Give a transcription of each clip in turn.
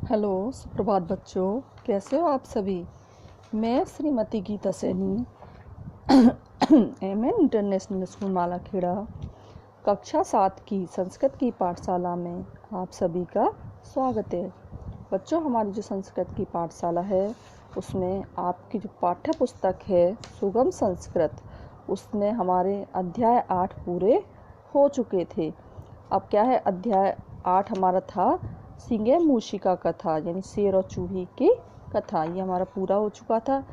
Hello, सुप्रभात बच्चों। कैसे हो आप सभी। मैं Shrimati Geeta Saini MN international school Malakheda कक्षा 7 की संस्कृत की पाठशाला में आप सभी का स्वागत है। बच्चों, हमारी जो संस्कृत की पाठशाला है उसमें आपकी जो पाठ्य पुस्तक है सुगम संस्कृत, उसमें हमारे अध्याय 8 पूरे हो चुके थे। अब क्या है, अध्याय 8 हमारा था सिंगे मूषिका कथा, यानी शेर और चूही की कथा। ये हमारा पूरा हो चुका था।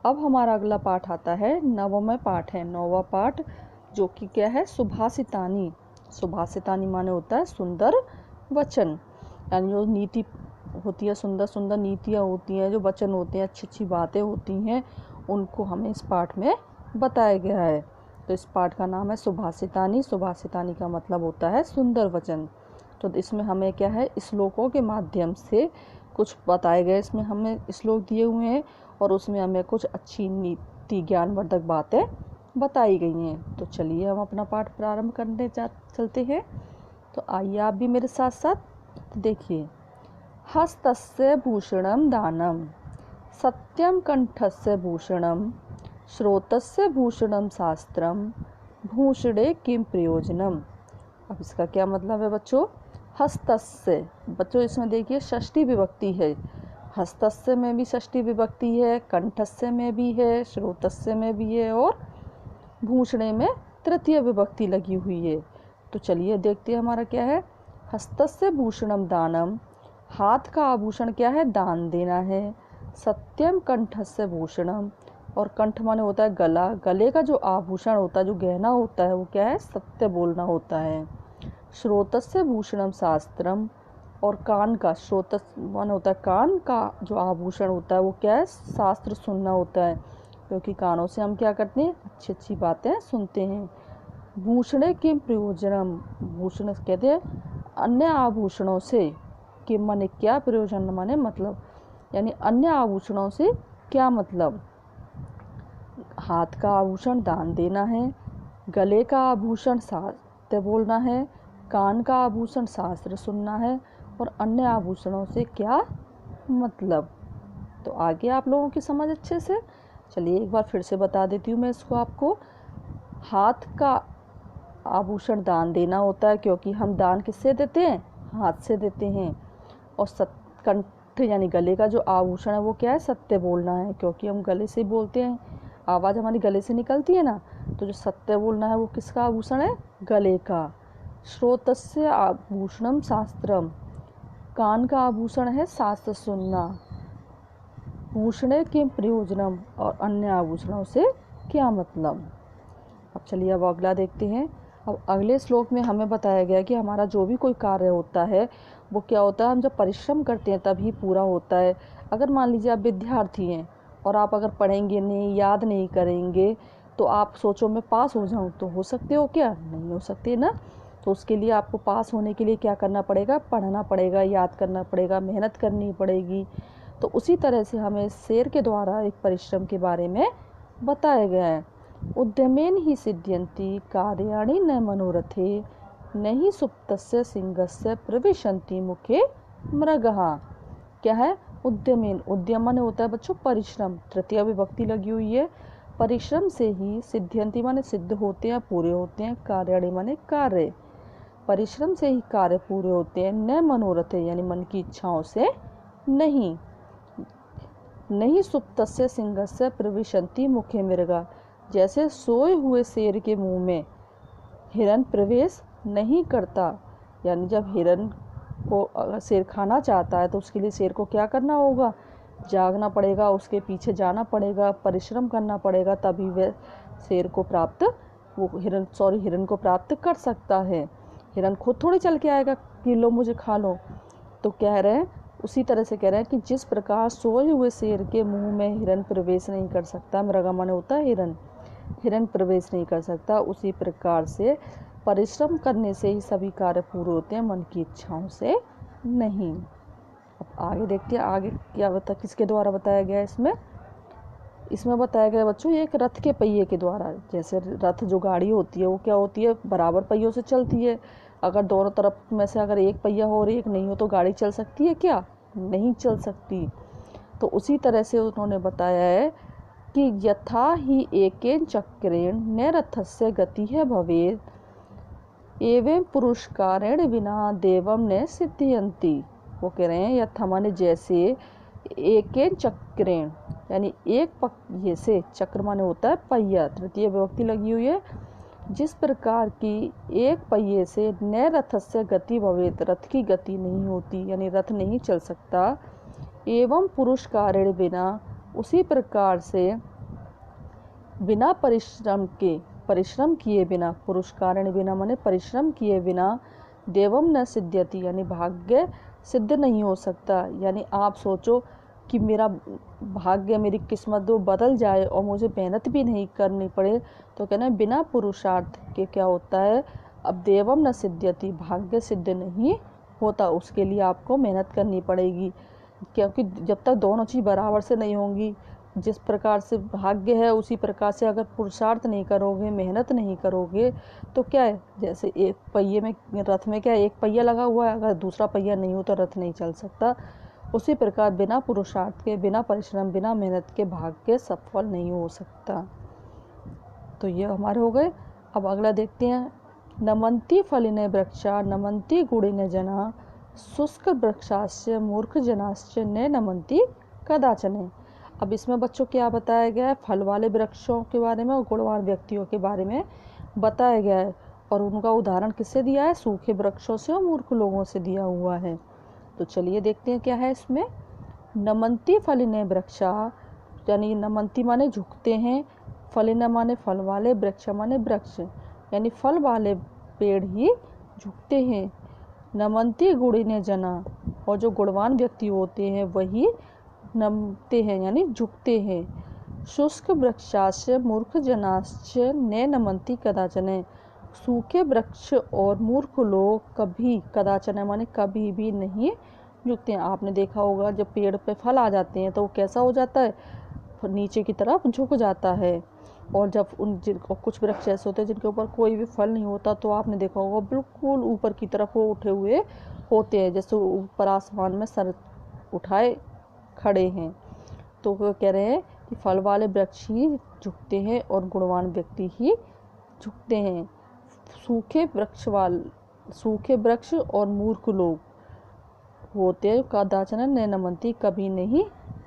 अब हमारा अगला पाठ आता है, नवमा पाठ है, 9वां पाठ, जो कि क्या है, सुभाषितानी। सुभाषितानी माने होता है सुंदर वचन, यानी जो नीति होती है, सुंदर सुंदर नीतियाँ होती हैं, जो वचन होते हैं, अच्छी अच्छी बातें होती हैं, उनको हमें इस पाठ में बताया गया है। तो इस पाठ का नाम है सुभाषितानी। सुभाषितानी का मतलब होता है सुंदर वचन। तो इसमें हमें क्या है, श्लोकों के माध्यम से कुछ बताए गए, इसमें हमें श्लोक दिए हुए हैं और उसमें हमें कुछ अच्छी नीति ज्ञानवर्धक बातें बताई गई हैं। तो चलिए हम अपना पाठ प्रारंभ करने चलते हैं। तो आइए आप भी मेरे साथ साथ देखिए। हस्तस्य भूषणम दानम, सत्यम कंठस्य भूषणम, श्रोतस्य भूषणम शास्त्रम, भूषणे किम प्रयोजनम। अब इसका क्या मतलब है बच्चों। हस्तस्य, बच्चों इसमें देखिए षष्ठी विभक्ति है। हस्तस्य में भी षष्ठी विभक्ति है, कंठस्य में भी है, श्रोतस्य में भी है और भूषणे में तृतीय विभक्ति लगी हुई है। तो चलिए देखते हैं हमारा क्या है। हस्तस्य भूषणम दानम, हाथ का आभूषण क्या है, दान देना है। सत्यम कंठस्य भूषणम, और कंठ माने होता है गला, गले का जो आभूषण होता है, जो गहना होता है, वो क्या है, सत्य बोलना होता है। श्रोतस्य भूषणम शास्त्रम, और कान का, श्रोतस माने होता है कान का जो आभूषण होता है, वो क्या है, शास्त्र सुनना होता है, क्योंकि कानों से हम क्या करते हैं, अच्छी अच्छी बातें सुनते हैं। भूषणे किम प्रयोजनम, भूषण कहते हैं अन्य आभूषणों से, किम माने क्या, प्रयोजन माने मतलब, यानी अन्य आभूषणों से क्या मतलब। हाथ का आभूषण दान देना है, गले का आभूषण सत्य बोलना है, कान का आभूषण शास्त्र सुनना है, और अन्य आभूषणों से क्या मतलब। तो आगे आप लोगों की समझ अच्छे से। चलिए एक बार फिर से बता देती हूँ मैं इसको आपको। हाथ का आभूषण दान देना होता है, क्योंकि हम दान किससे देते हैं, हाथ से देते हैं। और कंठ यानी गले का जो आभूषण है वो क्या है, सत्य बोलना है, क्योंकि हम गले से बोलते हैं, आवाज़ हमारी गले से निकलती है ना। तो जो सत्य बोलना है वो किसका आभूषण है, गले का। श्रोतस्य आभूषणम शास्त्रम, कान का आभूषण है शास्त्र सुनना। भूषणे किम प्रयोजनम, और अन्य आभूषणों से क्या मतलब। अब चलिए अब अगला देखते हैं। अब अगले श्लोक में हमें बताया गया कि हमारा जो भी कोई कार्य होता है वो क्या होता है, हम जब परिश्रम करते हैं तभी पूरा होता है। अगर मान लीजिए आप विद्यार्थी हैं और आप अगर पढ़ेंगे नहीं, याद नहीं करेंगे, तो आप सोचो मैं पास हो जाऊं, तो हो सकते हो क्या, नहीं हो सकते ना। तो उसके लिए आपको पास होने के लिए क्या करना पड़ेगा, पढ़ना पड़ेगा, याद करना पड़ेगा, मेहनत करनी पड़ेगी। तो उसी तरह से हमें शेर के द्वारा एक परिश्रम के बारे में बताया गया है। उद्यमेन ही सिद्ध्यन्ति कार्याणि न मनोरथे, नहीं सुप्तस्य सिंहस्य प्रविशन्ति मुखे मृगः। क्या है, उद्यमेन, उद्यम माने होता है बच्चों परिश्रम, तृतीय विभक्ति लगी हुई है। परिश्रम से ही, सिद्ध्यन्ति माने सिद्ध होते हैं, पूरे होते हैं, कार्याणि माने कार्य, परिश्रम से ही कार्य पूरे होते हैं। न मनोरथे यानी मन की इच्छाओं से नहीं। नहीं सुप्तस्य सिंहस्य प्रविशन्ति मुखे मृगा, जैसे सोए हुए शेर के मुंह में हिरन प्रवेश नहीं करता। यानी जब हिरन को अगर शेर खाना चाहता है तो उसके लिए शेर को क्या करना होगा, जागना पड़ेगा, उसके पीछे जाना पड़ेगा, परिश्रम करना पड़ेगा, तभी वह शेर को प्राप्त, वो हिरन को प्राप्त कर सकता है। हिरन खुद थोड़ी चल के आएगा कि लो मुझे खा लो। तो कह रहे हैं, उसी तरह से कह रहे हैं कि जिस प्रकार सोए हुए शेर के मुंह में हिरन प्रवेश नहीं कर सकता, मृगा माने होता है हिरन, हिरन प्रवेश नहीं कर सकता, उसी प्रकार से परिश्रम करने से ही सभी कार्य पूरे होते हैं, मन की इच्छाओं से नहीं। अब आगे देखते हैं, आगे क्या किसके द्वारा बताया गया है इसमें। इसमें बताया गया बच्चों एक रथ के पहिए के द्वारा। जैसे रथ जो गाड़ी होती है वो क्या होती है, बराबर पहियों से चलती है। अगर दोनों तरफ में से अगर एक पहिया हो और एक नहीं हो तो गाड़ी चल सकती है क्या, नहीं चल सकती। तो उसी तरह से उन्होंने बताया है कि यथा ही एकेन चक्रेण न रथस्य गतिः भवेत् एवं पुरुषकारेण विना देवम न सिद्ध्यन्ति। वो कह रहे हैं यथा माने जैसे, एकेन चक्रेण यानी एक पहिए से, चक्र माने होता है पहिया, तृतीय विभक्ति लगी हुई है, जिस प्रकार की एक पहिए से न रथस्य गति भवेत, रथ की गति नहीं होती यानी रथ नहीं चल सकता, एवं पुरुष कारण बिना, उसी प्रकार से बिना परिश्रम किए बिना, पुरुष कारण बिना माने परिश्रम किए बिना, देवम न सिद्ध्यति यानी भाग्य सिद्ध नहीं हो सकता। यानी आप सोचो कि मेरा भाग्य, मेरी किस्मत वो बदल जाए और मुझे मेहनत भी नहीं करनी पड़े, तो कहना है बिना पुरुषार्थ के क्या होता है, अब देवम न सिद्ध्यति, भाग्य सिद्ध नहीं होता, उसके लिए आपको मेहनत करनी पड़ेगी। क्योंकि जब तक दोनों चीज़ बराबर से नहीं होंगी, जिस प्रकार से भाग्य है उसी प्रकार से अगर पुरुषार्थ नहीं करोगे, मेहनत नहीं करोगे, तो क्या है, जैसे एक पहिए में, रथ में क्या है, एक पहिया लगा हुआ है, अगर दूसरा पहिया नहीं हो तो रथ नहीं चल सकता। उसी प्रकार बिना पुरुषार्थ के, बिना परिश्रम, बिना मेहनत के भाग्य सफल नहीं हो सकता। तो ये हमारे हो गए। अब अगला देखते हैं, नमन्ति फलिने वृक्षा नमन्ति गुणिने जना शुष्क वृक्षास्य मूर्ख जनाश्च न नमन्ति कदाचन। अब इसमें बच्चों क्या बताया गया है, फल वाले वृक्षों के बारे में और गुणवान व्यक्तियों के बारे में बताया गया है, और उनका उदाहरण किससे दिया है, सूखे वृक्षों से और मूर्ख लोगों से दिया हुआ है। तो चलिए देखते हैं क्या है इसमें। नमन्ति फलिने वृक्षा यानी नमन्ति माने झुकते हैं, फलिने माने फल वाले, वृक्ष माने वृक्ष यानी फल वाले पेड़ ही झुकते हैं। नमन्ति गुणिने जना, और जो गुणवान व्यक्ति होते हैं वही नमते हैं यानी झुकते हैं। शुष्क वृक्षास्य मूर्ख जनाश्च न नमन्ति कदाचन, सूखे वृक्ष और मूर्ख लोग कभी, कदाचन माने कभी भी नहीं झुकते हैं। आपने देखा होगा जब पेड़ पे फल आ जाते हैं तो वो कैसा हो जाता है, नीचे की तरफ झुक जाता है, और जब कुछ वृक्ष ऐसे होते हैं जिनके ऊपर कोई भी फल नहीं होता, तो आपने देखा होगा बिल्कुल ऊपर की तरफ वो उठे हुए होते हैं, जैसे ऊपर आसमान में सर उठाए खड़े हैं। तो वो कह रहे हैं कि फल वाले वृक्ष ही झुकते हैं और गुणवान व्यक्ति ही झुकते हैं। सूखे वृक्ष और मूर्ख लोग होते हैं कदाचन न नमन्ति, कभी नहीं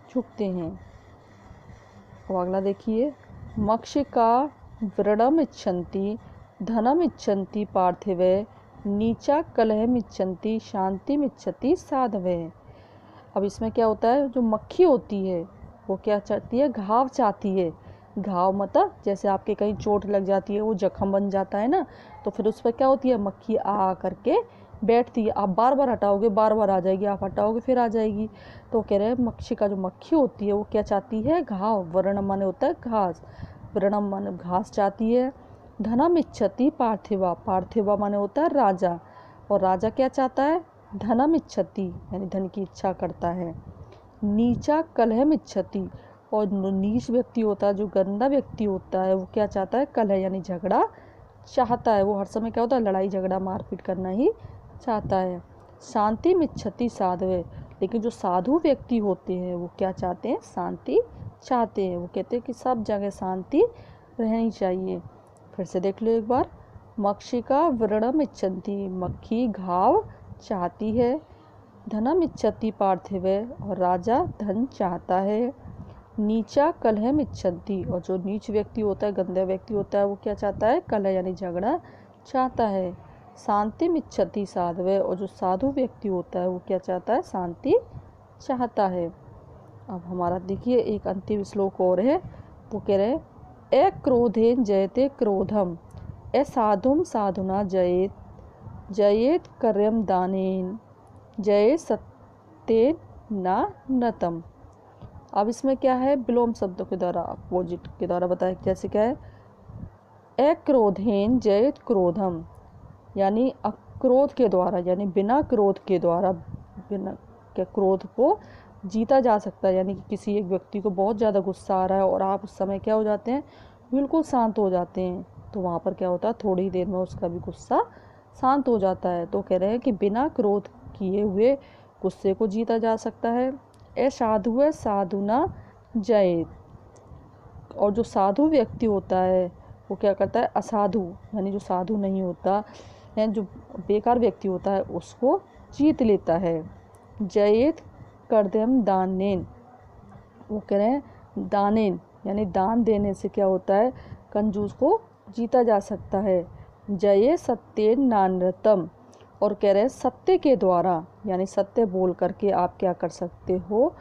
झुकते हैं। अब अगला देखिए, मक्षिका व्रणम इच्छन्ति धनम इच्छन्ति पार्थिवे नीचा कलहम इच्छन्ति शांतिम इच्छति साधवे। अब इसमें क्या होता है, जो मक्खी होती है वो क्या चाहती है, घाव चाहती है। घाव मतलब जैसे आपके कहीं चोट लग जाती है, वो जख्म बन जाता है ना, तो फिर उस पर क्या होती है, मक्खी आ करके बैठती है। आप बार बार हटाओगे बार बार आ जाएगी, आप हटाओगे फिर आ जाएगी। तो कह रहे हैं मक्षी का जो मक्खी होती है वो क्या चाहती है, घाव, वर्णम माने होता है घास, वर्णम माने घास चाहती है। धनम इच्छति पार्थिवा, पार्थिवा माने होता है राजा, और राजा क्या चाहता है, धनम इच्छति यानी धन की इच्छा करता है। नीचा कलहम इच्छति, और नीच व्यक्ति होता है, जो गंदा व्यक्ति होता है, वो क्या चाहता है, कलह यानी झगड़ा चाहता है। वो हर समय क्या होता है, लड़ाई झगड़ा मारपीट करना ही चाहता है। शांति में इच्छति साधवे, लेकिन जो साधु व्यक्ति होते हैं वो क्या चाहते हैं, शांति चाहते हैं। वो कहते हैं कि सब जगह शांति रहनी चाहिए। फिर से देख लो एक बार, मक्षिका व्रणम इच्छन्ति, मक्खी घाव चाहती है। धनम इच्छति पार्थिवे, और राजा धन चाहता है। नीचा कलहम इच्छन्ति, और जो नीच व्यक्ति होता है, गंदा व्यक्ति होता है, वो क्या चाहता है, कलह यानी झगड़ा चाहता है। शांतिम इच्छति साधवे, और जो साधु व्यक्ति होता है वो क्या चाहता है, शांति चाहता है। अब हमारा देखिए एक अंतिम श्लोक और है, वो कह रहे हैं अक्रोधेन जयते क्रोधम असाधुम साधुना जयेत जयेत कर्यम दानेन जय सत्येन ना नतम। अब इसमें क्या है, विलोम शब्दों के द्वारा, अपोजिट के द्वारा बताया। जैसे क्या है, अक्रोधेन जयेत क्रोधम, यानी अक्रोध के द्वारा, यानी बिना क्रोध के द्वारा, बिना क्या क्रोध को जीता जा सकता है। यानी कि किसी एक व्यक्ति को बहुत ज़्यादा गुस्सा आ रहा है और आप उस समय क्या हो जाते हैं, बिल्कुल शांत हो जाते हैं, तो वहाँ पर क्या होता है, थोड़ी ही देर में उसका भी गुस्सा शांत हो जाता है। तो कह रहे हैं कि बिना क्रोध किए हुए गुस्से को जीता जा सकता है। असाधु है साधुना जयेत। और जो साधु व्यक्ति होता है वो क्या करता है, असाधु यानी जो साधु नहीं होता है, जो बेकार व्यक्ति होता है उसको जीत लेता है। जयेत कर्दम दानेन, वो कह रहे हैं दानेन यानी दान देने से क्या होता है, कंजूस को जीता जा सकता है। जये सत्येन नानृतम, और कह रहे हैं सत्य के द्वारा यानी सत्य बोल करके आप क्या कर सकते हो,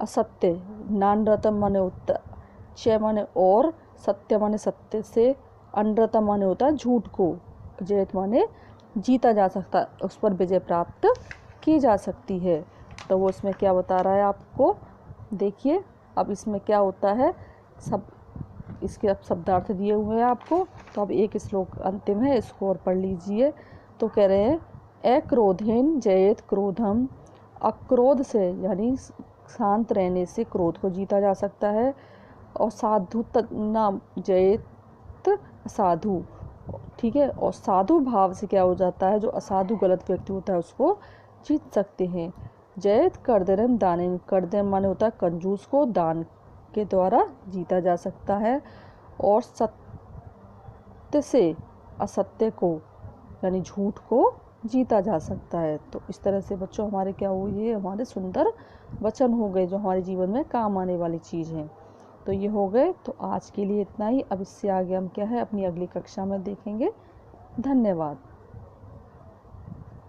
असत्य, नानृतम माने उत्तर, चय माने और, सत्य माने सत्य से, अनृतम माने होता है झूठ को, जयत माने जीता जा सकता, उस पर विजय प्राप्त की जा सकती है। तो वो इसमें क्या बता रहा है आपको, देखिए अब इसमें क्या होता है, सब इसके अब शब्दार्थ दिए हुए हैं आपको। तो अब एक श्लोक अंतिम है, इसको और पढ़ लीजिए। तो कह रहे हैं अक्रोधेन जयेत क्रोधम, अक्रोध से यानी शांत रहने से क्रोध को जीता जा सकता है। और साधु नाम जयेत साधु, ठीक है, और साधु भाव से क्या हो जाता है, जो असाधु गलत व्यक्ति होता है उसको जीत सकते हैं। जयेत कर्दम दानेन, कर्दम माने होता है कंजूस को दान के द्वारा जीता जा सकता है। और सत्य से असत्य को यानी झूठ को जीता जा सकता है। तो इस तरह से बच्चों हमारे क्या हुए, ये हमारे सुंदर वचन हो गए जो हमारे जीवन में काम आने वाली चीज़ हैं। तो ये हो गए। तो आज के लिए इतना ही। अब इससे आगे हम क्या है अपनी अगली कक्षा में देखेंगे। धन्यवाद।